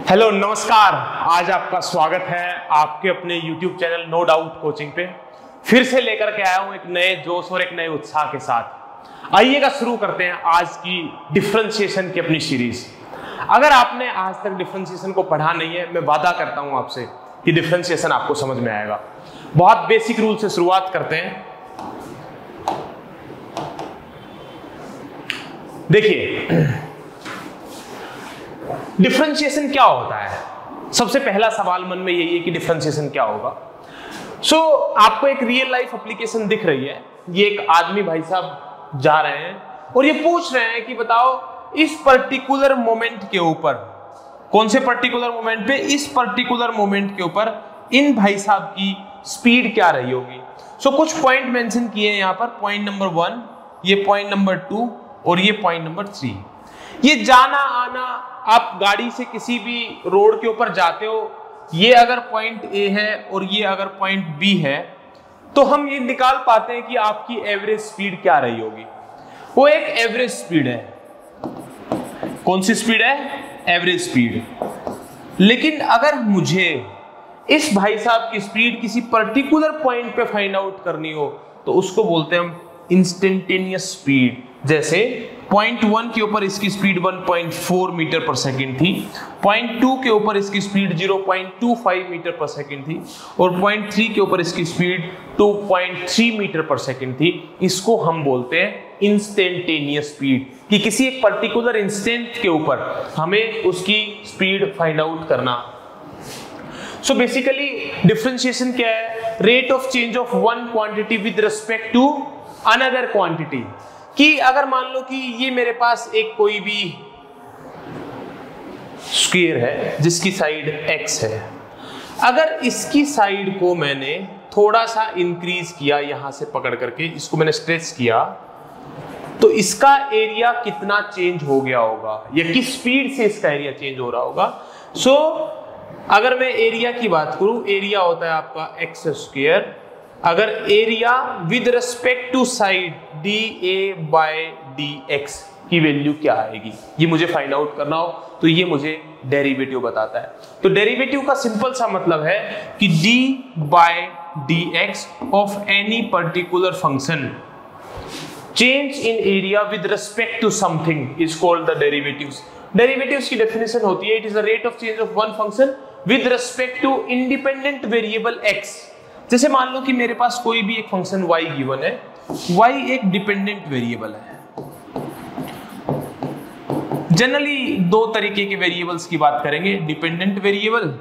Hello नमस्कार। आज आपका स्वागत है आपके अपने YouTube channel no doubt coaching पे। फिर से लेकर के आया हूं एक नए जोश और एक नए उत्साह के साथ। आइएगा शुरू करते हैं आज की डिफरेंशिएशन की अपनी सीरीज। अगर आपने आज तक डिफरेंशिएशन को पढ़ा नहीं है, मैं वादा करता हूं आपसे कि डिफरेंशिएशन आपको समझ में आएगा। बहुत बेसिक रूल से शुरुआत करते हैं। देखिए, डिफरेंशिएशन क्या होता है? सबसे पहला सवाल मन में यही है कि डिफरेंशिएशन क्या होगा। आपको एक रियल लाइफ एप्लीकेशन दिख रही है। ये एक आदमी भाई साहब जा रहे हैं और ये पूछ रहे हैं कि बताओ इस पर्टिकुलर मोमेंट के ऊपर, कौन से पर्टिकुलर मोमेंट पे, इस पर्टिकुलर मोमेंट के ऊपर इन भाई साहब की स्पीड क्या रही होगी। कुछ पॉइंट मेंशन किए हैं यहाँ पर। पॉइंट नंबर 1, ये पॉइंट नंबर 2 और ये पॉइंट नंबर 3। ये जाना आना, आप गाड़ी से किसी भी रोड के ऊपर जाते हो, ये अगर पॉइंट ए है और ये अगर पॉइंट बी है, तो हम ये निकाल पाते हैं कि आपकी एवरेज स्पीड क्या रही होगी। वो एक एवरेज स्पीड है। कौन सी स्पीड है? Average speed. लेकिन अगर मुझे इस भाई साहब की स्पीड किसी पर्टिकुलर पॉइंट पे फाइंड आउट करनी हो, तो उसको बोलते हैं हम इंस्टेंटेनियस स्पीड। जैसे पॉइंट 1 के ऊपर इसकी स्पीड 1.4 मीटर पर सेकंड थी, पॉइंट 2 के ऊपर इसकी स्पीड 0.25 मीटर पर सेकंड थी और पॉइंट 3 के ऊपर इसकी स्पीड 2.3 मीटर पर सेकंड थी। इसको हम बोलते हैं इंस्टेंटेनियस स्पीड, कि किसी एक पर्टिकुलर इंस्टेंट के ऊपर हमें उसकी स्पीड फाइंड आउट करना। बेसिकली डिफरेंशिएशन क्या है? Rate of change of one quantity with respect to another quantity. कि अगर मान लो कि ये मेरे पास एक कोई भी स्क्वायर है जिसकी साइड x है, अगर इसकी साइड को मैंने थोड़ा सा इंक्रीज किया, यहां से पकड़ करके इसको मैंने स्ट्रेच किया, तो इसका एरिया कितना चेंज हो गया होगा या किस स्पीड से इसका एरिया चेंज हो रहा होगा। अगर मैं एरिया की बात करूं, एरिया होता है आपका एक्स स्क्वायर। अगर area with respect to side dA/dx की वैल्यू क्या आएगी, ये मुझे फाइंड आउट करना हो, तो ये मुझे डेरिवेटिव बताता है। तो डेरिवेटिव का सिंपल सा मतलब है कि d/dx of any particular function change in area with respect to something is called the derivatives. Derivatives की डेफिनेशन होती है, it is the rate of change of one function with respect to independent variable x। जैसे मान लो कि मेरे पास कोई भी एक फंक्शन y गिवन है, y एक डिपेंडेंट वेरिएबल है। जनरली दो तरीके के वेरिएबल्स की बात करेंगे, डिपेंडेंट वेरिएबल,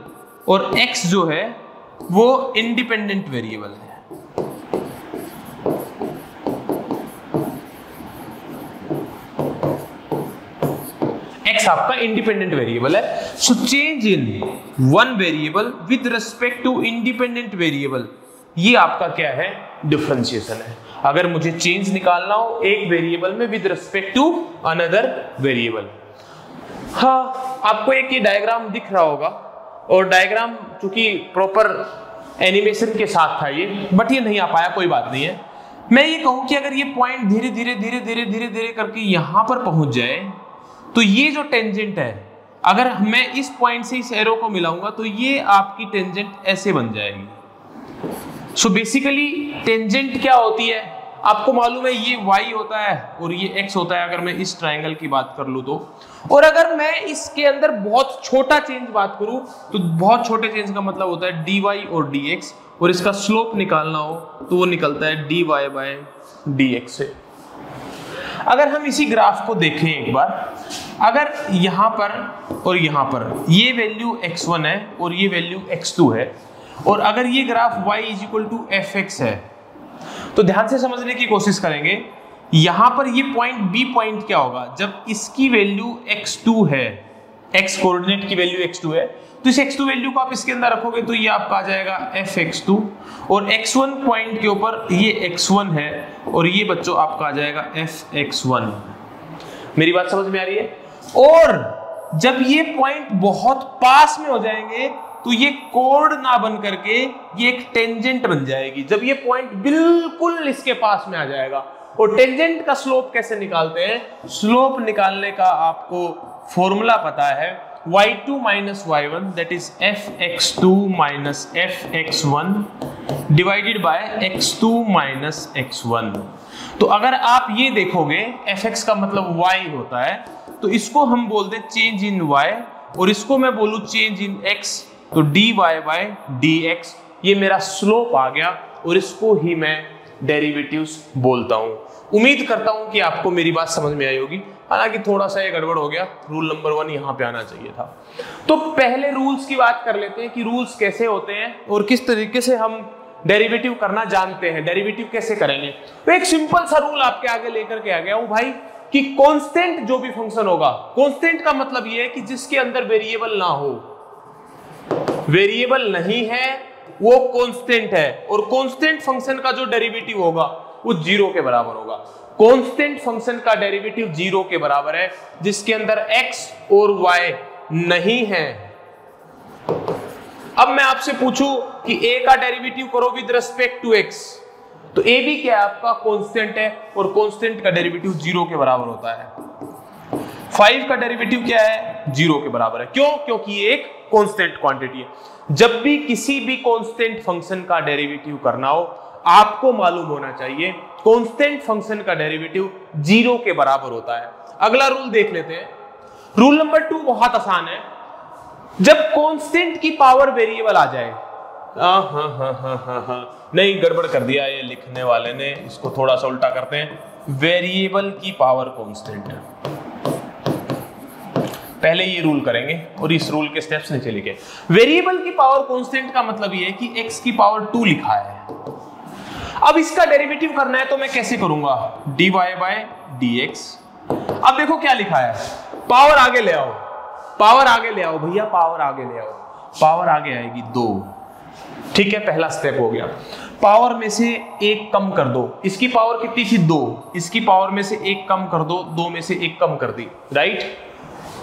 और x जो है वो इंडिपेंडेंट वेरिएबल है। x आपका इंडिपेंडेंट वेरिएबल है। Change in one variable with respect to independent variable, ये आपका क्या है? डिफरेंशिएशन है। अगर मुझे चेंज निकालना हो एक वेरिएबल में with respect to another variable. हाँ, आपको एक ये डायग्राम दिख रहा होगा, और डायग्राम चूंकि प्रॉपर एनिमेशन के साथ था ये, बट ये नहीं आ पाया, कोई बात नहीं है। मैं ये कहूं कि अगर ये पॉइंट धीरे धीरे धीरे धीरे धीरे धीरे करके यहां पर पहुंच जाए, तो ये जो टेंजेंट है, अगर मैं इस पॉइंट से इस एरो को मिलाऊंगा, तो ये आपकी टेंजेंट ऐसे बन जाएगी। बेसिकली टेंजेंट क्या होती है आपको मालूम है, ये y होता है और ये x होता है, अगर मैं इस ट्रायंगल की बात कर लूं तो। और अगर मैं इसके अंदर बहुत छोटा चेंज बात करूं, तो बहुत छोटे चेंज का मतलब होता है dy और dx, और इसका स्लोप निकालना हो तो वो निकलता है dy/dx से। अगर हम इसी ग्राफ को देखें एक बार, अगर यहां पर और यहां पर ये वैल्यू x1 है और ये वैल्यू x2 है, और अगर ये ग्राफ y = fx है, तो ध्यान से समझने की कोशिश करेंगे। यहां पर ये पॉइंट b पॉइंट क्या होगा? जब इसकी वैल्यू x2 है, x कोऑर्डिनेट की वैल्यू x2 है, तो इस x2 वैल्यू को आप इसके अंदर रखोगे तो ये आपका आ जाएगा fx2, और x1 पॉइंट के ऊपर ये x1 है, और ये बच्चों आपका आ जाएगा fx1। मेरी बात समझ में आ रही है? और जब ये पॉइंट बहुत पास में हो जाएंगे, तो ये कोड ना बन करके ये एक टेंजेंट बन जाएगी। जब ये पॉइंट बिल्कुल इसके पास में आ जाएगा, और टेंजेंट का स्लोप कैसे निकालते हैं? स्लोप निकालने का आपको फॉर्मूला पता है, y2 minus y1 that is fx2 minus fx1 divided by x2 minus x1। तो अगर आप ये देखोगे fx का मतलब y होता है, तो इसको हम बोलते हैं चेंज इन y, और इसको मैं बोलूं चेंज इन x, तो dy by dx ये मेरा स्लोप आ गया, और इसको ही मैं डेरिवेटिव्स बोलता हूं। उम्मीद करता हूं कि आपको मेरी बात समझ में आई होगी, हालांकि थोड़ा सा ये गड़बड़ हो गया, रूल नंबर 1 यहां पे आना चाहिए था। तो पहले रूल्स की बात कर लेते हैं कि रूल्स कैसे होते हैं और किस तरीके से हम डेरिवेटिव करना जानते हैं, डेरिवेटिव कैसे करेंगे। तो एक सिंपल सा रूल आपके आगे लेकर के आ गया हूं भाई कि कांस्टेंट जो भी फंक्शन होगा, कांस्टेंट का मतलब ये है कि जिसके अंदर वेरिएबल ना हो, वेरिएबल नहीं है वो कांस्टेंट है, और कांस्टेंट फंक्शन का जो डेरिवेटिव होगा वो 0 के बराबर होगा। कांस्टेंट फंक्शन का डेरिवेटिव 0 के बराबर है जिसके अंदर x और y नहीं है। अब मैं आपसे पूछूं कि a का डेरिवेटिव करो विद रिस्पेक्ट टू x, तो a भी क्या है आपका कांस्टेंट है, और कांस्टेंट का डेरिवेटिव 0 के बराबर होता है। 5 का डेरिवेटिव क्या है, 0 के बराबर है। क्यों? क्योंकि ये एक कांस्टेंट क्वांटिटी है। जब भी किसी भी कांस्टेंट फंक्शन का डेरिवेटिव करना हो, आपको मालूम होना चाहिए कांस्टेंट फंक्शन का डेरिवेटिव 0 के बराबर होता है। अगला रूल देख लेते हैं। रूल नंबर 2 बहुत आसान है। जब कांस्टेंट की पावर वेरिएबल आ जाए, नहीं गड़बड़ कर दिया ये लिखने वाले ने, इसको थोड़ा सा उल्टा करते हैं। वेरिएबल की पावर कांस्टेंट, पहले ये रूल करेंगे और इस रूल के स्टेप्स नीचे लिखे। वेरिएबल की पावर कांस्टेंट का मतलब ये है कि x की पावर 2 लिखा है। अब इसका डेरिवेटिव करना है तो मैं कैसे करूंगा, dy by dx। अब देखो क्या लिखा है, पावर आगे ले आओ, पावर आगे ले आओ भैया, पावर आगे ले आओ, पावर आगे आएगी 2। ठीक है, पहला स्टेप हो गया। पावर में से 1 कम कर दो, इसकी पावर कितनी थी 2, इसकी पावर में से 1 कम कर दो, 2 में से 1 कम कर दी, राइट।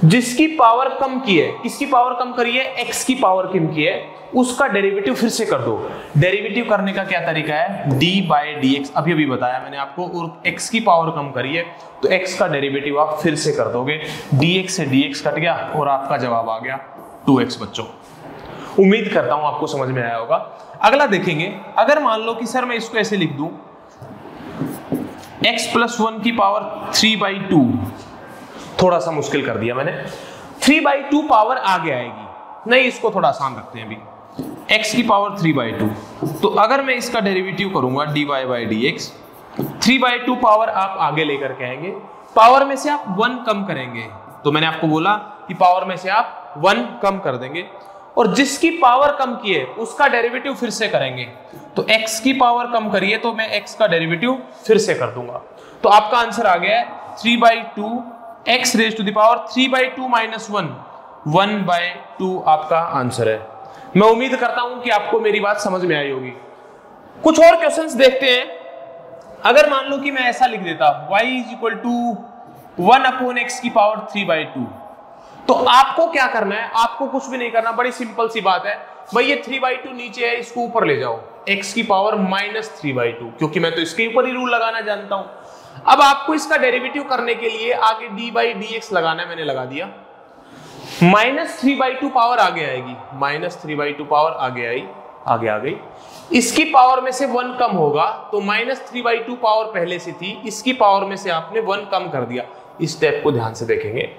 जिसकी पावर कम की है, किसकी पावर कम करी है, x की पावर कम की है, उसका डेरिवेटिव फिर से कर दो। डेरिवेटिव करने का क्या तरीका है, d by dx, अभी अभी बताया मैंने आपको, और x की पावर कम करी है तो x का डेरिवेटिव आप फिर से कर दोगे, dx से dx कट गया और आपका जवाब आ गया 2x। बच्चों उम्मीद करता हूं आपको समझ में आया होगा। अगला देखेंगे, अगर मान लो कि सर मैं इसको ऐसे लिख दूं, x + 1 की पावर 3/2, थोड़ा सा मुश्किल कर दिया मैंने, 3/2 पावर आगे आएगी, नहीं इसको थोड़ा आसान रखते हैं अभी, x की पावर 3/2। तो अगर मैं इसका डेरिवेटिव करूंगा dy by dx, 3/2 पावर आप आगे लेकर के आएंगे, पावर में से आप 1 कम करेंगे, तो मैंने आपको बोला कि पावर में से आप 1 कम कर देंगे, और जिसकी पावर कम की है उसका डेरिवेटिव फिर से करेंगे। तो x की पावर कम करिए तो मैं x का डेरिवेटिव फिर से कर दूंगा, तो आपका आंसर आ गया है 3/2 x raised to the power 3/2 minus 1, 1/2 आपका आंसर है। मैं उम्मीद करता हूं कि आपको मेरी बात समझ में आई होगी। कुछ और क्वेश्चंस देखते हैं। अगर मान लो कि मैं ऐसा लिख देता y = 1/x की पावर 3/2, तो आपको क्या करना है, आपको कुछ भी नहीं करना, बड़ी सिंपल सी बात है भाई, ये 3/2 नीचे है, इसको ऊपर ले जाओ, x की पावर -3/2, क्योंकि मैं तो इसके ऊपर ही रूल लगाना जानता हूं। अब आपको इसका डेरिवेटिव करने के लिए आगे d by dx लगाना है, मैंने लगा दिया, -3/2 पावर आगे आएगी, -3/2 पावर आगे आई, आगे आ गई, इसकी पावर में से 1 कम होगा, तो -3/2 पावर पहले से थी, इसकी पावर में से आपने 1 कम कर दिया। इस स्टेप को ध्यान से देखेंगे।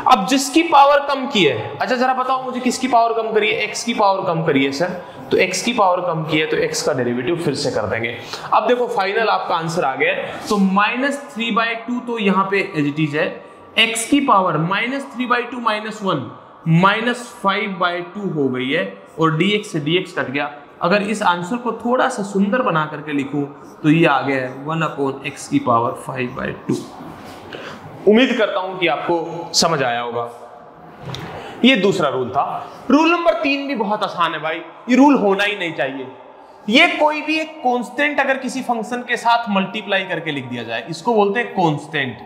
अब जिसकी पावर कम की है, अच्छा जरा बताओ मुझे किसकी पावर कम करी है, x की पावर कम करी है सर, तो x की पावर कम की है तो x का डेरिवेटिव फिर से कर देंगे। अब देखो फाइनल आपका आंसर आ गया, तो -3/2 तो यहाँ पे एज इट इज है, x की पावर -3/2 -1 -5/2 हो गई है, और dx से dx कट गया। अगर इस आंसर को थोड़ा सा सुंदर बना करके लिखूं तो ये आ गया है 1/x की पावर 5/2। उम्मीद करता हूं कि आपको समझ आया होगा। ये दूसरा रूल था। रूल नंबर 3 भी बहुत आसान है भाई, ये रूल होना ही नहीं चाहिए। ये कोई भी एक कांस्टेंट अगर किसी फंक्शन के साथ मल्टीप्लाई करके लिख दिया जाए, इसको बोलते हैं कांस्टेंट।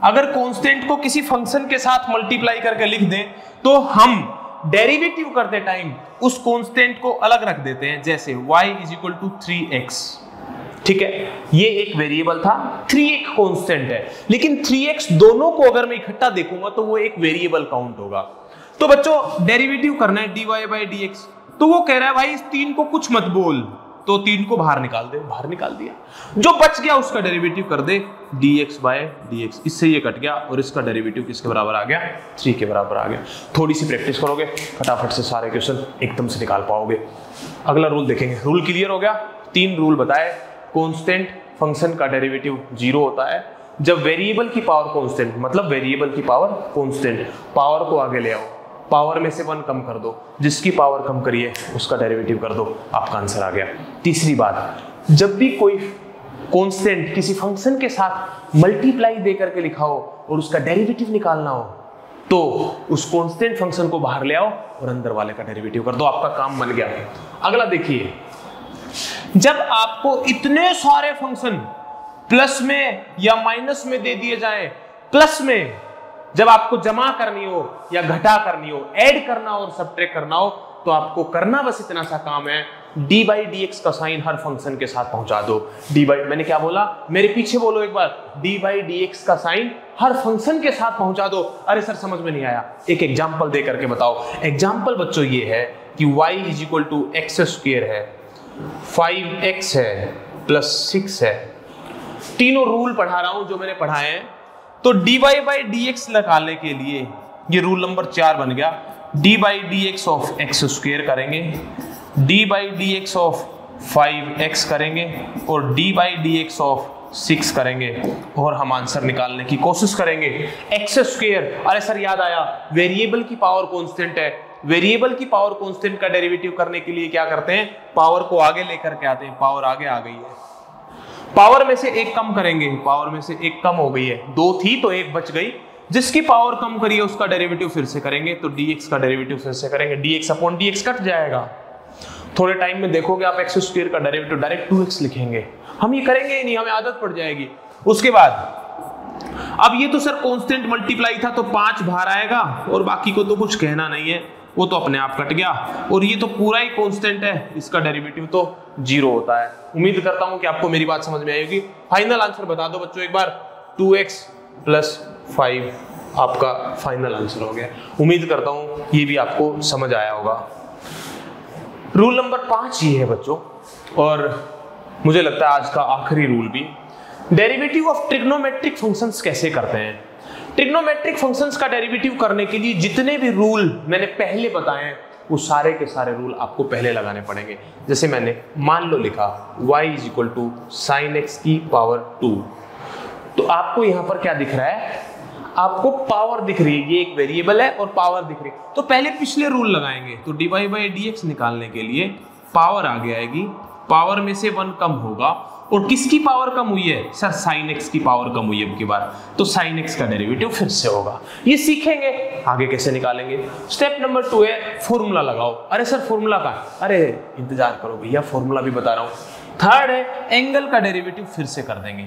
अगर कांस्टेंट को किसी फंक्शन के साथ मल्टीप्लाई करके लिख दें तो हम डेरिवेटिव करते टाइम उस कांस्टेंट को अलग रख देते हैं, जैसे y = 3x। ठीक है, ये एक वेरिएबल था, 3 एक कांस्टेंट है, लेकिन 3x दोनों को अगर मैं इकट्ठा देखूंगा तो वो एक वेरिएबल काउंट होगा। तो बच्चों डेरिवेटिव करना है dy बाई डी एक्स, तो वो कह रहा है भाई इस 3 को कुछ मत बोल, तो 3 को बाहर निकाल दे, बाहर निकाल दिया, जो बच गया उसका डेरिवेटिव कर दे dx बाय dx, इससे ये कट गया और इसका डेरिवेटिव किसके बराबर आ गया, 3 के बराबर आ गया। थोड़ी सी प्रैक्टिस करोगे फटाफट से सारे क्वेश्चन एकदम से निकाल पाओगे। अगला रूल देखेंगे, रूल क्लियर हो गया। 3 रूल बताए। कांस्टेंट फंक्शन का डेरिवेटिव 0 होता है जब वेरिएबल की पावर कांस्टेंट, मतलब वेरिएबल की पावर कांस्टेंट, पावर को आगे ले आओ, पावर में से 1 कम कर दो, जिसकी पावर कम करिए उसका डेरिवेटिव कर दो, आपका आंसर आ गया। तीसरी बात, जब भी कोई कांस्टेंट किसी फंक्शन के साथ मल्टीप्लाई दे करके लिखा हो और उसका डेरिवेटिव निकालना हो, तो उस कांस्टेंट फंक्शन को बाहर ले आओ और अंदर वाले का डेरिवेटिव कर दो, आपका काम बन गया। अगला देखिए, जब आपको इतने सारे फंक्शन प्लस में या माइनस में दे दिए जाए, प्लस में जब आपको जमा करनी हो या घटा करनी हो, ऐड करना हो और सबट्रैक्ट करना हो, तो आपको करना बस इतना सा काम है, डी बाई डी एक्स का साइन हर फंक्शन के साथ पहुंचा दो। डी बाई, मैंने क्या बोला, मेरे पीछे बोलो एक बार, डी बाई डी एक्स का साइन हर फंक्शन के साथ पहुंचा दो। अरे सर समझ में नहीं आया, एक एग्जाम्पल दे करके बताओ। एग्जाम्पल बच्चों ये है कि y is equal to x square है, 5x है प्लस 6 है। तीनों रूल पढ़ा रहा हूं जो मैंने पढ़ाए हैं। तो dy बाई डी एक्स निकालने के लिए ये रूल नंबर 4 बन गया, d by d x of x square करेंगे, d by d x of 5x करेंगे और d by d x of 6 करेंगे और हम आंसर निकालने की कोशिश करेंगे। एक्स स्क्वायर, अरे सर याद आया, वेरिएबल की पावर कांस्टेंट है, वेरिएबल की पावर कांस्टेंट का डेरिवेटिव करने के लिए क्या करते हैं, पावर को आगे लेकर के आते हैं, पावर आगे आ गई है, पावर में से 1 कम करेंगे, पावर में से 1 कम हो गई है, 2 थी तो 1 बच गई, जिसकी पावर कम करिए उसका डेरिवेटिव फिर से करेंगे, तो dx का डेरिवेटिव फिर से करेंगे, dx अपॉन dx कट जाएगा। थोड़े टाइम में देखोगे आप एक्स स्क्वायर का डेरिवेटिव डायरेक्ट 2x लिखेंगे, हम ये करेंगे ही नहीं, हमें आदत पड़ जाएगी। उसके बाद अब ये तो सर कांस्टेंट मल्टीप्लाई था तो 5 बाहर आएगा और बाकी को तो कुछ कहना नहीं है, वो तो अपने आप कट गया, और ये तो पूरा ही कांस्टेंट है, इसका डेरिवेटिव तो 0 होता है। उम्मीद करता हूं कि आपको मेरी बात समझ में आएगी। फाइनल आंसर बता दो बच्चों एक बार, 2x प्लस 5 आपका फाइनल आंसर हो गया। उम्मीद करता हूं ये भी आपको समझ आया होगा। रूल नंबर 5 ये है बच्चों, और मुझे लगता है आज का आखिरी रूल भी, डेरिवेटिव ऑफ ट्रिग्नोमेट्रिक फंक्शंस कैसे करते हैं। ट्रिग्नोमेट्रिक फंक्शंस का डेरिवेटिव करने के लिए जितने भी रूल मैंने पहले बताए हैं वो सारे के सारे रूल आपको पहले लगाने पड़ेंगे। जैसे मैंने मान लो लिखा y is equal to sine x की पावर 2, तो आपको यहां पर क्या दिख रहा है, आपको पावर दिख रही है, ये एक वेरिएबल है और पावर दिख रही है, तो पहले पिछले रूल लगाएंगे। तो dy बाई डी एक्स निकालने के लिए पावर आगे आएगी, पावर में से 1 कम होगा, और किसकी पावर कम हुई है सर, साइन एक्स की पावर कम हुई है अब की बार, तो साइन एक्स का डेरिवेटिव फिर से होगा। ये सीखेंगे आगे कैसे निकालेंगे। स्टेप नंबर 2 है फॉर्मूला लगाओ। अरे सर फॉर्मूला का, अरे इंतजार करो भैया, फॉर्मूला भी बता रहा हूं। थर्ड है एंगल का डेरिवेटिव फिर से कर देंगे,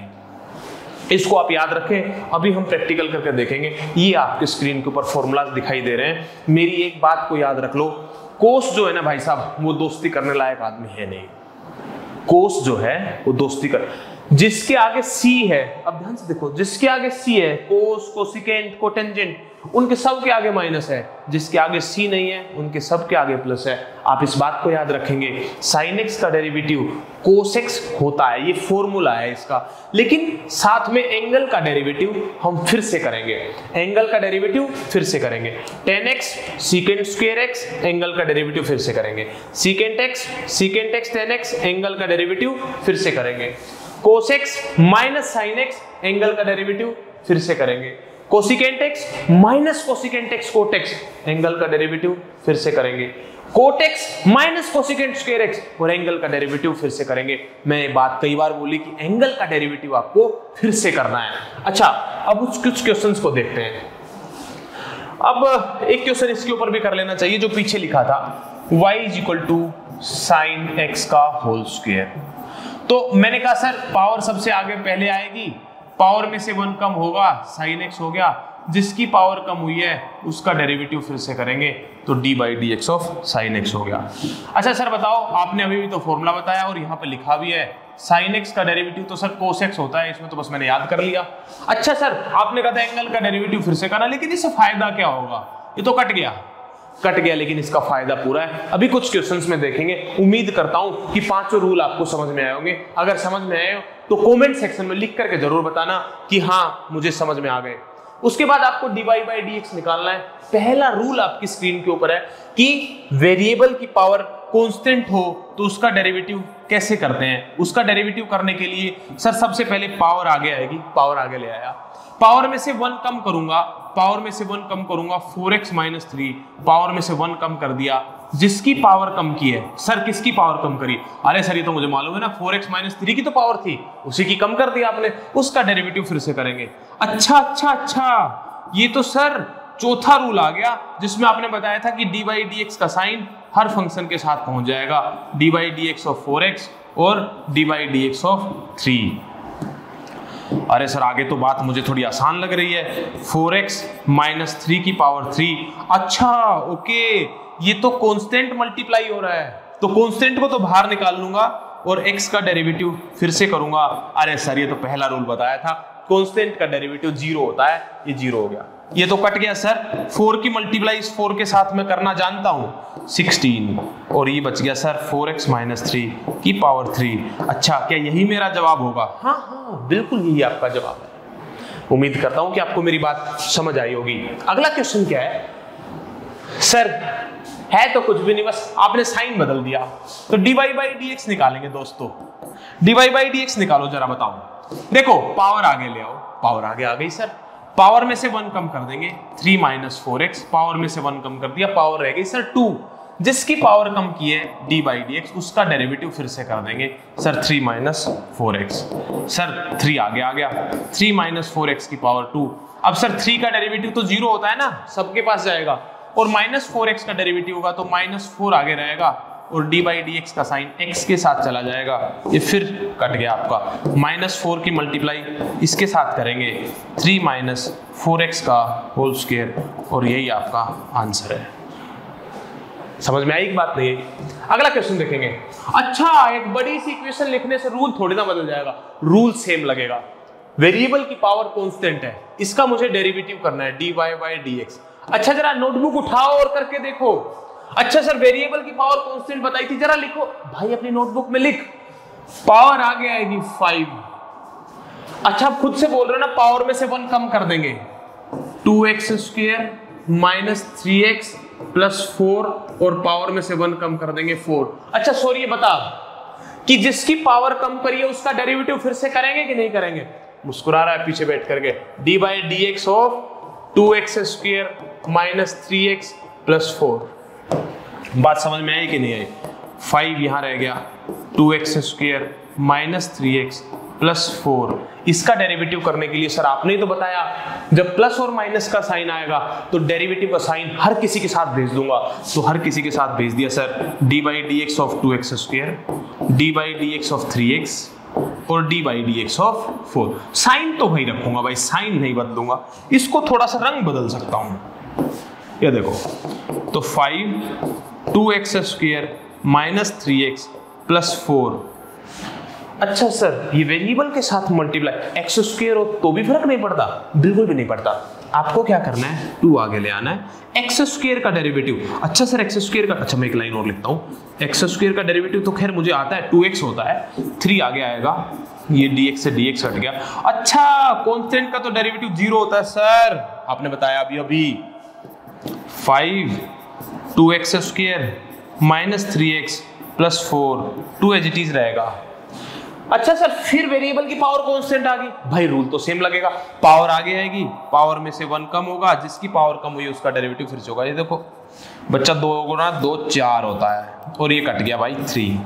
इसको आप याद रखें, अभी हम प्रैक्टिकल करके देखेंगे। ये आपके स्क्रीन के ऊपर फॉर्मूलाज दिखाई दे रहे हैं। मेरी एक बात को याद रख लो, कोस जो है ना भाई साहब, वो दोस्ती करने लायक आदमी है नहीं। कोस जो है वो दोस्ती कर, जिसके आगे सी है, अब ध्यान से देखो, जिसके आगे सी है, कोस, कोसिकेंट, कोटेंजेंट, उनके सब के आगे माइनस है, जिसके आगे सी नहीं है उनके सब के आगे प्लस है। आप इस बात को याद रखेंगे, साइन एक्स का डेरिवेटिव कोस एक्स होता है, ये फॉर्मूला है इसका, लेकिन साथ में एंगल का डेरिवेटिव हम फिर से करेंगे, एंगल का डेरिवेटिव फिर से करेंगे। Tan x secant square x, angle का डेरिवेटिव फिर से करेंगे। Secant x tan x, angle का डेरिवेटिव फिर से करेंगे। Cos x minus sine x, angle का डेरिवेटिव फिर से करेंगे। Cosecant x minus cosecant x cot x, angle का डेरिवेटिव फिर से करेंगे। Cot x minus cosecant square x, और एंगल का डेरिवेटिव फिर से करेंगे। मैं ये बात कई बार बोली कि एंगल का डेरिवेटिव आपको फिर से करना है। अच्छा, अब कुछ क्वेश्चंस को देखते हैं। अब एक क्वेश्चन इसके ऊपर भी कर लेना चाहिए जो पीछे लिखा था, y is equal to sine x का होल स्क्वायर। तो मैंने कहा सर पावर सबसे आगे पहले आएगी, पावर में से 1 कम होगा, साइन एक्स हो गया, जिसकी पावर कम हुई है उसका डेरिवेटिव फिर से करेंगे, तो d by d x of sine x हो गया। अच्छा सर बताओ, आपने अभी भी तो फॉर्मूला बताया और यहाँ पे लिखा भी है, साइन एक्स का डेरिवेटिव तो सर कोस एक्स होता है, इसमें तो बस मैंने याद कर लिया। अच्छा सर आपने कहा था एंगल का डेरिवेटिव फिर से करना, लेकिन इससे फायदा क्या होगा, ये तो कट गया, कट गया, लेकिन इसका फायदा पूरा है। अभी कुछ क्वेश्चंस में देखेंगे, उम्मीद करता हूं कि पांचों रूल आपको समझ में आए होंगे। अगर समझ में आए हो तो कमेंट सेक्शन में लिख करके जरूर बताना कि हाँ मुझे समझ में आ गए। उसके बाद आपको dy बाई dx निकालना है। पहला रूल आपकी स्क्रीन के ऊपर है कि वेरिएबल की पावर कांस्टेंट हो तो उसका डेरिवेटिव कैसे करते हैं। उसका डेरिवेटिव करने के लिए सर सबसे पहले पावर आगे आएगी, पावर आगे ले आया, पावर में से 1 कम करूंगा, पावर में से 1 कम करूंगा, 4x माइनस 3, पावर में से 1 कम कर दिया। जिसकी पावर कम की है, सर किसकी पावर कम करी? अरे सर ये तो मुझे मालूम है ना, 4x माइनस 3 की तो पावर थी, उसी की कम कर दिया आपने, उसका डेरिवेटिव फिर से करेंगे। अच्छा, ये तो सर चौथा रूल आ गया जिसमें आपने बताया था कि dy बाई dx का साइन हर फंक्शन के साथ पहुंच जाएगा, dy by dx of 4x और dy बाई dx ऑफ 3। अरे सर आगे तो बात मुझे थोड़ी आसान लग रही है, 4x माइनस 3 की पावर 3। अच्छा ओके, ये तो कांस्टेंट मल्टीप्लाई हो रहा है, तो कांस्टेंट को तो बाहर निकाल लूंगा और x का डेरिवेटिव फिर से करूंगा। अरे सर ये तो पहला रूल बताया था, कांस्टेंट का डेरिवेटिव 0 होता है, ये 0 हो गया, ये तो कट गया सर। 4 की मल्टीप्लाई इस 4 के साथ मैं करना जानता हूं, 16, और ये बच गया सर 4x माइनस 3 की पावर 3। अच्छा, क्या यही मेरा जवाब होगा? हाँ बिल्कुल यही आपका जवाब है। उम्मीद करता हूं कि आपको मेरी बात समझ आई होगी। अगला क्वेश्चन क्या है? सर है तो कुछ भी नहीं, बस आपने साइन बदल दिया, तो dy बाई dx निकालेंगे दोस्तों। dy बाई dx निकालो जरा, बताओ। देखो पावर आगे ले आओ, पावर आगे आ गई सर, पावर में से 1 कम कर देंगे, 3 माइनस 4x, पावर में से 1 कम कर दिया, पावर रह गई सर 2। जिसकी पावर कम की है dy बाई dx, उसका डेरिवेटिव फिर से कर देंगे सर 3 माइनस 4x। सर 3 आगे आ गया, 3 माइनस 4x की पावर 2। अब सर 3 का डेरिवेटिव तो 0 होता है ना, सबके पास जाएगा, और माइनस 4x का डेरिवेटिव होगा तो माइनस 4 आगे रहेगा, और dy बाई dx का साइन x के साथ चला जाएगा, ये फिर कट गया आपका। माइनस 4 की मल्टीप्लाई इसके साथ करेंगे, 3 माइनस 4x का होल स्क्वायर, और यही आपका आंसर है। समझ में आई एक बात? नहीं? अगला क्वेश्चन देखेंगे। अच्छा, एक बड़ी सी इक्वेशन लिखने से रूल थोड़ी ना बदल जाएगा, रूल सेम लगेगा। वेरिएबल की पावर कांस्टेंट है, इसका मुझे डेरिवेटिव करना है, dy बाई dx। अच्छा जरा नोटबुक उठाओ और करके देखो। अच्छा सर वेरिएबल की पावर कांस्टेंट बताई थी, जरा लिखो भाई अपनी नोटबुक में लिख। पावर आगे आएगी 5। अच्छा आप खुद से बोल रहे हो ना, पावर में से 1 कम कर देंगे, 2x square minus 3x plus 4, और पावर में से 1 कम कर देंगे 4। अच्छा सॉरी, ये बता कि जिसकी पावर कम करी है उसका डेरिवेटिव फिर से करेंगे कि नहीं करेंगे? मुस्कुरा रहा है पीछे बैठ करके। dy by dx of 2x square minus 3x plus 4। बात समझ में आई कि नहीं आई? 5 यहां रह गया, 2x square minus 3x plus 4। इसका डेरिवेटिव करने के लिए सर आपने ही तो बताया, जब प्लस और माइनस का साइन आएगा तो डेरिवेटिव का साइन हर किसी के साथ भेज दूंगा, तो हर किसी के साथ भेज दिया sir. dy by dx of 2x square, dy by dx of 3x और dy by dx of 4। Sine तो भाई रखूंगा भाई, साइन नहीं बदलूंगा, इसको थोड़ा सा रंग बदल सकता हूं। ये देखो, तो 5 2x square minus 3x plus 4। अच्छा सर ये वेरिएबल के साथ मल्टीप्लाई, x स्क्वायर हो तो भी फर्क नहीं पड़ता? बिल्कुल भी नहीं पड़ता। आपको क्या करना है, 2 आगे ले आना है, x स्क्वायर का डेरिवेटिव। अच्छा सर x स्क्वायर का, अच्छा मैं एक लाइन और लिखता हूँ, x स्क्वायर का डेरिवेटिव तो खैर मुझे आता है, 2x होता है, 3 आगे आएगा, ये dx से dx हट गया। अच्छा कांस्टेंट का तो डेरिवेटिव 0 होता है सर, आपने बताया अभी 5 2x square minus 3x plus 4, 2 as it is रहेगा। अच्छा सर फिर वेरिएबल की पावर कांस्टेंट आ गई, भाई रूल तो सेम लगेगा, पावर आगे आएगी, पावर में से 1 कम होगा, जिसकी पावर कम हुई उसका डेरिवेटिव फिर से होगा। ये देखो बच्चा 2 गुना 2 4 होता है, और ये कट गया भाई 3,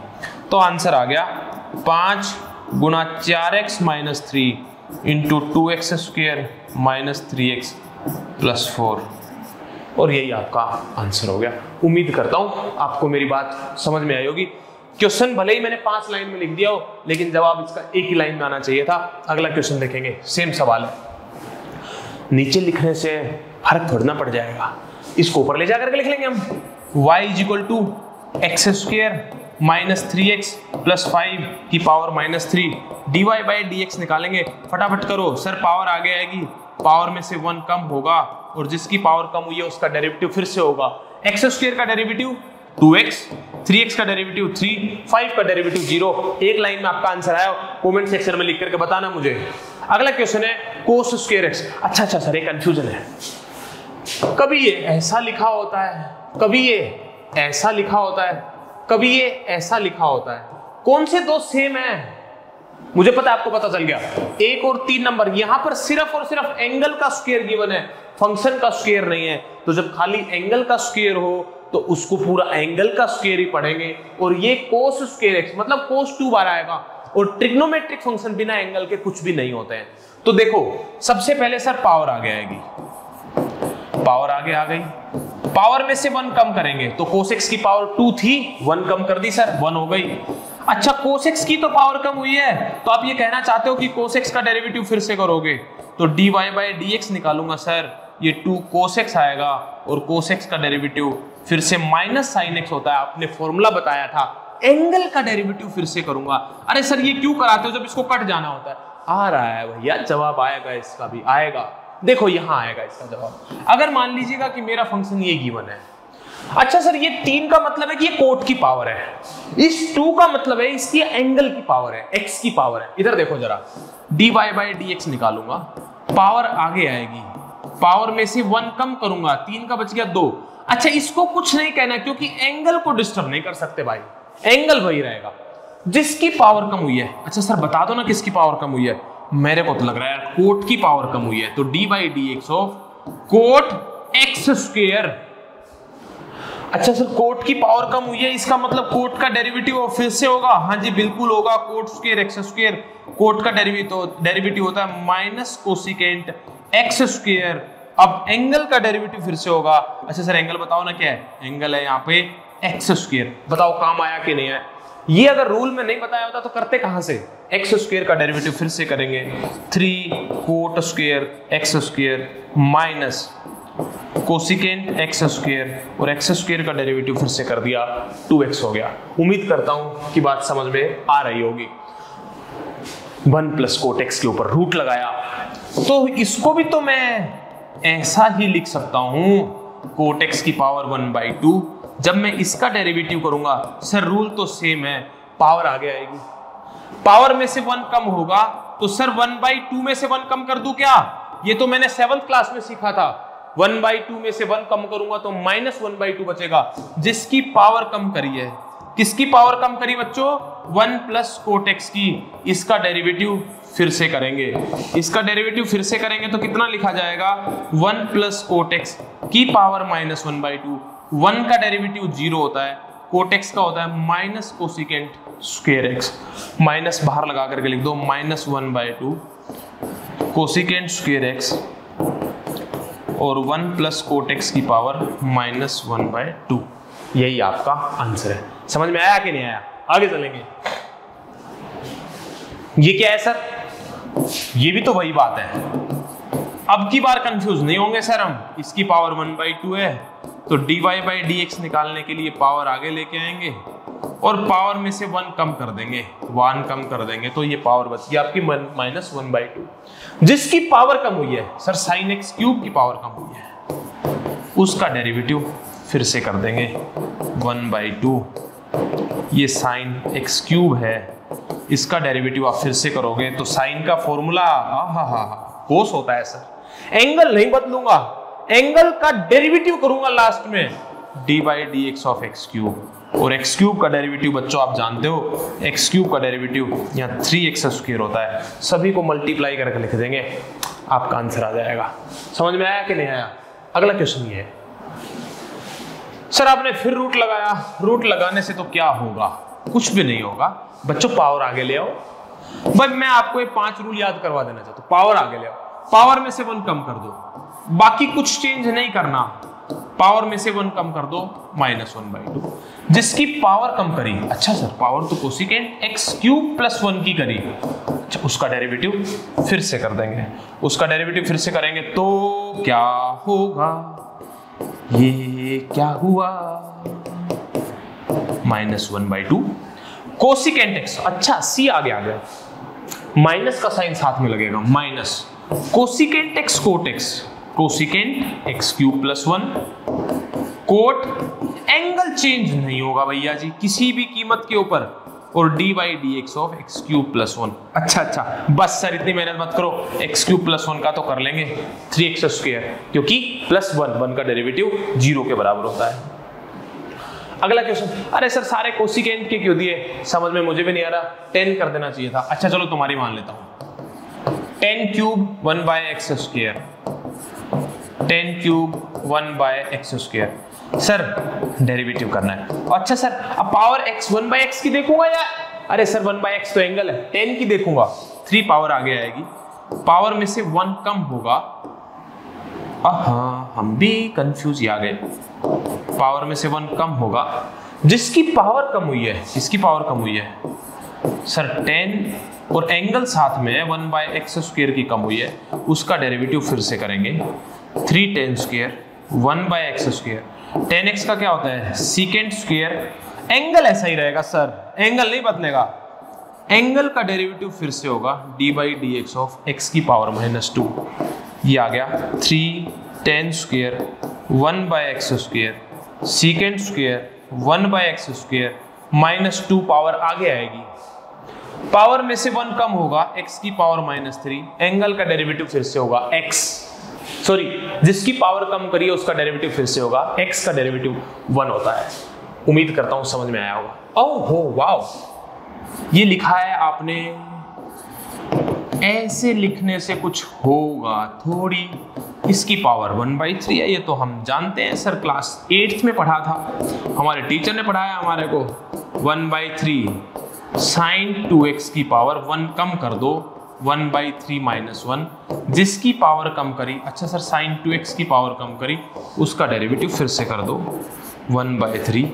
तो आंसर आ गया 5 गुना 4x minus 3 into 2x square minus 3x plus 4, और यही आपका आंसर हो गया। उम्मीद करता हूं आपको मेरी बात समझ में आई होगी। क्वेश्चन भले ही मैंने 5 लाइन में लिख दिया हो, लेकिन जवाब इसका एक ही लाइन में आना चाहिए था। अगला क्वेश्चन देखेंगे, सेम सवाल है, नीचे लिखने से फर्क थोड़ा ना पड़ जाएगा, इसको ऊपर ले जाकर के लिख लेंगे हम। y is equal to x square minus 3x plus 5 की power minus 3, dy by dx निकालेंगे। फटाफट करो सर, पावर आगे आएगी, पावर में से 1 कम होगा, और जिसकी पावर कम हुई है उसका डेरिवेटिव फिर से होगा, एक्स स्क्वायर का डेरिवेटिव 2x, 3x का डेरिवेटिव 3, 5 का डेरिवेटिव 0। एक लाइन में आपका आंसर आया, कमेंट सेक्शन में लिख करके बताना मुझे। अगला क्वेश्चन है cos स्क्वायर x। अच्छा सर, एक कंफ्यूजन है, कभी ये ऐसा लिखा होता है, कभी ये ऐसा लिखा होता है, कभी ये ऐसा लिखा होता है, कौन से दो सेम है? मुझे पता है, आपको पता चल गया। 1 और 3 नंबर, यहां पर सिर्फ और सिर्फ एंगल का स्क्वायर गिवन है, फंक्शन का स्क्वायर नहीं है। तो जब खाली एंगल का स्क्वायर हो तो उसको पूरा एंगल का स्क्वायर ही पढ़ेंगे। और ये cos स्क्वायर x मतलब cos 2 बार आएगा। और ट्रिग्नोमेट्रिक फंक्शन बिना एंगल के कुछ भी नहीं होते हैं। तो देखो, सबसे पहले सर पावर आगे आएगी, पावर आगे आ गई, पावर में से 1 कम करेंगे तो cos x की पावर 2 थी, 1 कम कर दी सर, 1 हो गई। अच्छा, cos x की तो पावर कम हुई है, तो आप ये कहना चाहते हो कि cos x का डेरिवेटिव फिर से करोगे तो dy बाई dx निकालूंगा सर, ये 2 cos x आएगा और cos x का डेरिवेटिव फिर से माइनस sin x होता है। आपने फॉर्मूला बताया था, एंगल का डेरिवेटिव फिर से करूंगा। अरे सर ये क्यों कराते हो जब इसको कट जाना होता है? आ रहा है भैया, जवाब आएगा, इसका भी आएगा। देखो यहां आएगा इसका जवाब। अगर मान लीजिएगा कि मेरा फंक्शन ये गिवन है, अच्छा सर ये 3 का मतलब है कि ये कोट की पावर है, इस 2 का मतलब है इसकी एंगल की पावर है, x की पावर है। इधर देखो जरा, dy बाई dx निकालूंगा, पावर आगे आएगी, पावर में से 1 कम करूंगा, 3 का बच गया 2। अच्छा, इसको कुछ नहीं कहना क्योंकि एंगल को डिस्टर्ब नहीं कर सकते भाई, एंगल वही रहेगा जिसकी पावर कम हुई है। अच्छा सर बता दो ना किसकी पावर कम हुई है? मेरे को तो लग रहा है कोट की पावर कम हुई है, तो d by d x of cot x square. अच्छा सर कोट की पावर कम हुई है, इसका मतलब कोट का डेरिवेटिव फिर से होगा? हाँ जी बिल्कुल होगा, cot square x square, cot का डेरिवेटिव होता है माइनस कोसिकेंट एक्स स्क्वायर। अब एंगल का डेरिवेटिव फिर से होगा। अच्छा सर एंगल बताओ ना क्या है? एंगल है यहाँ पे एक्स स्क्वायर। बताओ काम आया कि नहीं आया? ये अगर रूल में नहीं बताया होता तो करते कहां से? एक्स स्क्वायर का डेरिवेटिव फिर से करेंगे, 3 coat square x square minus cosecant x square, और एक्स स्क्वायर का डेरिवेटिव फिर से कर दिया 2x हो गया। उम्मीद करता हूं कि बात समझ में आ रही होगी। 1 प्लस कोट एक्स के ऊपर रूट लगाया, तो इसको भी तो मैं ऐसा ही लिख सकता हूं, कोट एक्स की पावर 1/2। जब मैं इसका डेरिवेटिव करूंगा सर रूल तो सेम है, पावर आगे आएगी, पावर में से 1 कम होगा तो सर 1/2 में से 1 कम कर दूं क्या? ये तो मैंने 7th क्लास में सीखा था। 1/2 में से 1 कम करूंगा तो -1/2 बचेगा, जिसकी पावर कम करी है। किसकी पावर कम करी बच्चों? 1 प्लस कोट एक्स की। इसका डेरिवेटिव फिर से करेंगे, इसका डेरिवेटिव फिर से करेंगे तो कितना लिखा जाएगा? 1 प्लस कोट एक्स की पावर -1/2। 1 का डेरिवेटिव 0 होता है, कोट एक्स का होता है minus cosecant square x. Minus बाहर लगा करके लिख दो, -1/2 कोसिकेंट स्क्वायर एक्स और 1 प्लस कोट एक्स की पावर -1/2। यही आपका आंसर है। समझ में आया कि नहीं आया? आगे चलेंगे। ये क्या है सर? ये भी तो वही बात है। अब की बार कंफ्यूज नहीं होंगे सर हम, इसकी पावर 1/2 है तो dy बाई dx निकालने के लिए पावर आगे लेके आएंगे और पावर में से 1 कम कर देंगे, 1 कम कर देंगे तो ये पावर बच गई आपकी -1/2। जिसकी पावर कम हुई है सर sin x क्यूब की पावर कम हुई है, उसका डेरिवेटिव फिर से कर देंगे 1/2। ये sin x क्यूब है, इसका डेरिवेटिव आप फिर से करोगे तो sin का फॉर्मूला कोस होता है सर। एंगल नहीं बदलूंगा, एंगल का डेरिवेटिव करूंगा लास्ट में, D by d x of x cube. और एक्स क्यूब का डेरिवेटिव बच्चों आप जानते हो, एक्स क्यूब का डेरिवेटिव यहाँ 3x स्क्वायर होता है। सभी को मल्टीप्लाई करके लिख देंगे, आपका आंसर आ जाएगा। समझ में आया कि नहीं आया? अगला क्वेश्चन ये है, सर आपने फिर रूट लगाया, रूट लगाने से तो क्या होगा? कुछ भी नहीं होगा बच्चों, पावर आगे ले आओ। बस मैं आपको ये 5 रूल याद करवा देना चाहता हूं। पावर आगे ले आओ, पावर में से 1 कम कर दो, बाकी कुछ चेंज नहीं करना। पावर में से 1 कम कर दो, -1/2। जिसकी पावर कम करी, अच्छा सर पावर तो कोसिकेंट एक्स क्यूब प्लस 1 की करी, अच्छा उसका डेरिवेटिव फिर से कर देंगे। उसका डेरिवेटिव फिर से करेंगे तो क्या होगा? ये क्या हुआ? -1/2 कोसिकेंट एक्स। अच्छा सी आगे आ गया, माइनस का साइन साथ में लगेगा, minus cosecant x cot x, cosecant x cube plus 1 cot angle change नहीं होगा भैया जी किसी भी कीमत के ऊपर, और d by d x of x cube plus 1। अच्छा बस सर इतनी मेहनत मत करो, एक्स क्यूब प्लस 1 का तो कर लेंगे 3x स्क्वायर, क्योंकि प्लस 1 का डेरिवेटिव 0 के बराबर होता है। अगला क्वेश्चन, अरे सर सारे कोसिकेंट के क्यों दिए, समझ में मुझे भी नहीं आ रहा, 10 कर देना चाहिए था। अच्छा चलो तुम्हारी मान लेता हूं, 10 cube 1 by x square, 10 cube 1 by x square. Sir derivative करना है। अच्छा सर अब पावर x 1 बाय एक्स की देखूंगा या, अरे सर 1 बाय एक्स तो एंगल है, 10 की देखूंगा, 3 पावर आगे आएगी, पावर में से 1 कम होगा। हाँ हम भी कंफ्यूज आ गए, पावर में से 1 कम होगा, जिसकी पावर कम हुई है, इसकी पावर कम हुई है सर 10, और एंगल साथ में 1 बाय एक्स स्क्वायर की कम हुई है, उसका डेरिवेटिव फिर से करेंगे 3 10 square 1 by x square. 10x का क्या होता है सीकेंट स्क्वायर, एंगल ऐसा ही रहेगा सर, एंगल नहीं बदलेगा, एंगल का डेरिवेटिव फिर से होगा d by d x of x की पावर -2। ये आ गया 3 10 square 1 by x square secant square 1 by x square -2 power आगे आएगी, पावर में से 1 कम होगा, x की पावर -3, एंगल का डेरिवेटिव फिर से होगा x, सॉरी जिसकी पावर कम करिए उसका डेरिवेटिव फिर से होगा, x का डेरिवेटिव 1 होता है। उम्मीद करता हूं समझ में आया होगा। ओह हो वाओ, ये लिखा है आपने, ऐसे लिखने से कुछ होगा थोड़ी, इसकी पावर 1/3 है, ये तो हम जानते हैं सर, क्लास 8th में पढ़ा था, हमारे टीचर ने पढ़ाया हमारे को। 1/3 साइन 2x की पावर 1 कम कर दो, 1/3 -1, जिसकी पावर कम करी, अच्छा सर साइन 2x की पावर कम करी, उसका डेरिवेटिव फिर से कर दो 1/3,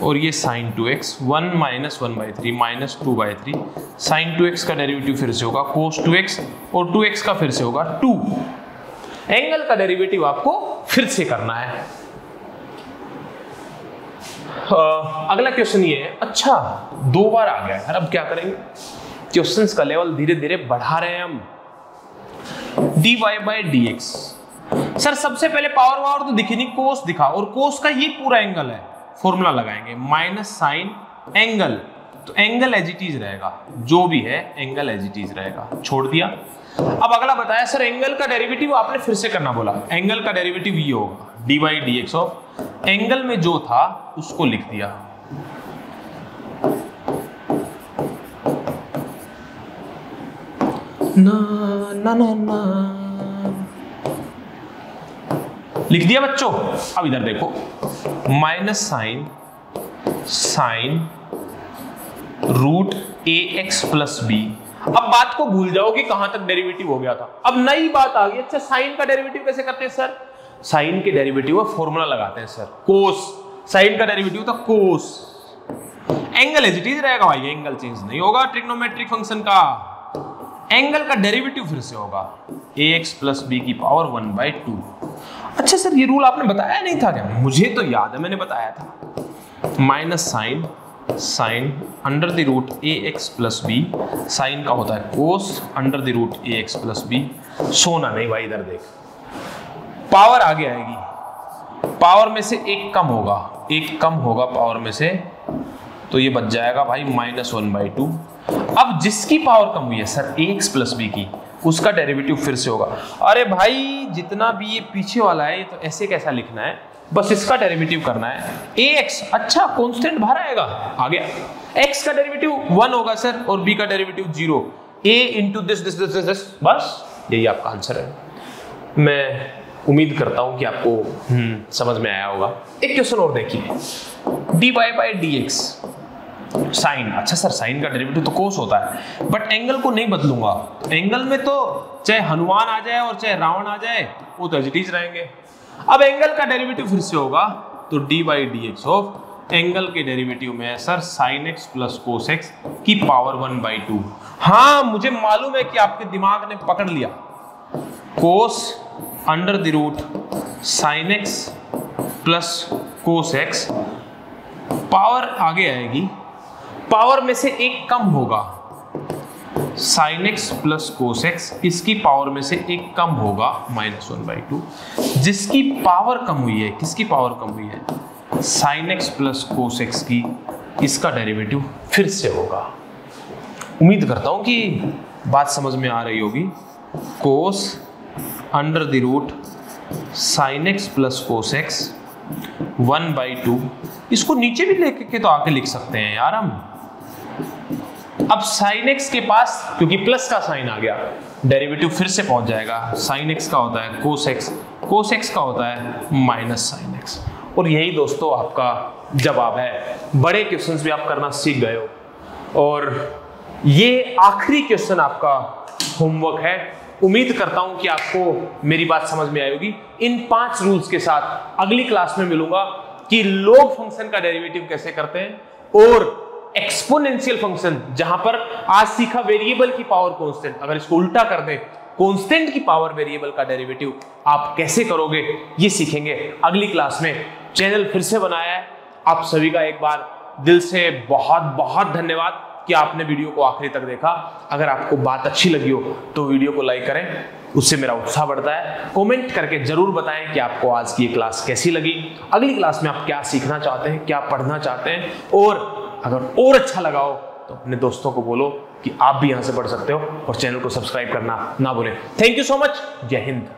और ये साइन 2x 1 - 1/3 -2/3, साइन 2x का डेरिवेटिव फिर से होगा कोस 2x, और 2x का फिर से होगा 2। एंगल का डेरिवेटिव आपको फिर से करना है। अगला क्वेश्चन ये है, अच्छा 2 बार आ गया है, अब क्या करेंगे, क्वेश्चंस का लेवल धीरे धीरे बढ़ा रहे हैं हम। dy by d x, sir सबसे पहले पावर वावर तो दिखी नहीं, कोस दिखा, और कोस का ये पूरा एंगल है, फॉर्मूला लगाएंगे माइनस साइन एंगल, तो एंगल एज इट इज रहेगा, जो भी है एंगल एज इट इज रहेगा, छोड़ दिया। अब अगला बताया सर एंगल का डेरिवेटिव आपने फिर से करना बोला, एंगल का डेरिवेटिव ये होगा d by d x of angle में जो था उसको लिख दिया, ना ना ना ना लिख दिया बच्चों। अब इधर देखो माइनस साइन रूट ए एक्स प्लस बी। अब बात को भूल जाओ कि कहां तक डेरिवेटिव हो गया था, अब नई बात आ गई। अच्छा साइन का डेरिवेटिव कैसे करते हैं सर, साइन के डेरिवेटिव का फॉर्मूला लगाते हैं सर, कोस, साइन का डेरिवेटिव था कोस, एंगल एज इट इज रहेगा भाई, एंगल चेंज नहीं होगा ट्रिग्नोमेट्रिक फंक्शन का, एंगल का डेरिवेटिव फिर से होगा ax प्लस बी की पावर 1/2। अच्छा सर ये रूल आपने बताया नहीं था क्या, मुझे तो याद है मैंने बताया था, minus sine under the root ax plus b, sine का होता है cos under the root ax plus b. सोना नहीं भाई, इधर देख पावर आगे आएगी, पावर में से एक कम होगा, एक कम होगा पावर में से, तो ये बच जाएगा भाई -1/2। अब जिसकी पावर कम हुई है सर ax प्लस बी की, उसका डेरिवेटिव फिर से होगा। अरे भाई जितना भी ये पीछे वाला है ये तो ऐसे कैसा लिखना है, बस इसका डेरिवेटिव करना है ax। अच्छा कांस्टेंट बाहर आएगा, आ गया, x का डेरिवेटिव 1 होगा सर और b का डेरिवेटिव 0, a इंटू दिस, बस यही आपका आंसर है। मैं उम्मीद करता हूं कि आपको समझ में आया होगा। एक क्वेश्चन और देखिए, dy by d x sine, अच्छा सर साइन का डेरिवेटिव तो कोस होता है, बट एंगल को नहीं बदलूंगा, एंगल में तो चाहे हनुमान आ जाए और चाहे रावण आ जाए वो तो एज इट इज रहेंगे। अब एंगल का डेरिवेटिव फिर से होगा, तो d by d x of angle के डेरिवेटिव में है sir sign x plus cos x की पावर 1/2। हाँ मुझे मालूम है कि आपके दिमाग ने पकड़ लिया, cos under the root sine x plus cos x, power आगे आएगी, पावर में से एक कम होगा, sine x plus cos x, इसकी पावर में से एक कम होगा -1/2, जिसकी पावर कम हुई है, किसकी पावर कम हुई है, sign x plus cos x की, इसका डेरिवेटिव फिर से होगा। उम्मीद करता हूं कि बात समझ में आ रही होगी। Cos under the root sine x plus cos x 1/2, इसको नीचे भी लेके तो आके लिख सकते हैं यार हम। अब साइन एक्स के पास क्योंकि प्लस का साइन आ गया, डेरिवेटिव फिर से पहुंच जाएगा। साइन एक्स का होता है कोस एक्स, कोस एक्स का होता है माइनस साइन एक्स। और यही दोस्तों आपका जवाब है। बड़े क्वेश्चंस भी आप करना सीख गए हो और ये आखिरी क्वेश्चन आपका होमवर्क है। उम्मीद करता हूं कि आपको मेरी बात समझ में आई होगी। इन 5 रूल्स के साथ अगली क्लास में मिलूंगा कि लॉग फंक्शन का डेरिवेटिव कैसे करते हैं और एक्सपोनेंशियल फंक्शन, जहां पर आज सीखा वेरिएबल की पावर कांस्टेंट, अगर इसको उल्टा कर दें कांस्टेंट की पावर वेरिएबल का डेरिवेटिव आप कैसे करोगे, ये सीखेंगे अगली क्लास में। चैनल फिर से बनाया है, आप सभी का एक बार दिल से बहुत बहुत धन्यवाद कि आपने वीडियो को आखिरी तक देखा। अगर आपको बात अच्छी लगी हो तो वीडियो को लाइक करें, उससे मेरा उत्साह बढ़ता है। कमेंट करके जरूर बताएं कि आपको आज की ये क्लास कैसी लगी, अगली क्लास में आप क्या सीखना चाहते हैं, क्या पढ़ना चाहते हैं, और अगर और अच्छा लगा हो तो अपने दोस्तों को बोलो कि आप भी यहां से पढ़ सकते हो और चैनल को सब्सक्राइब करना ना भूलें। Thank you so much. जय हिंद।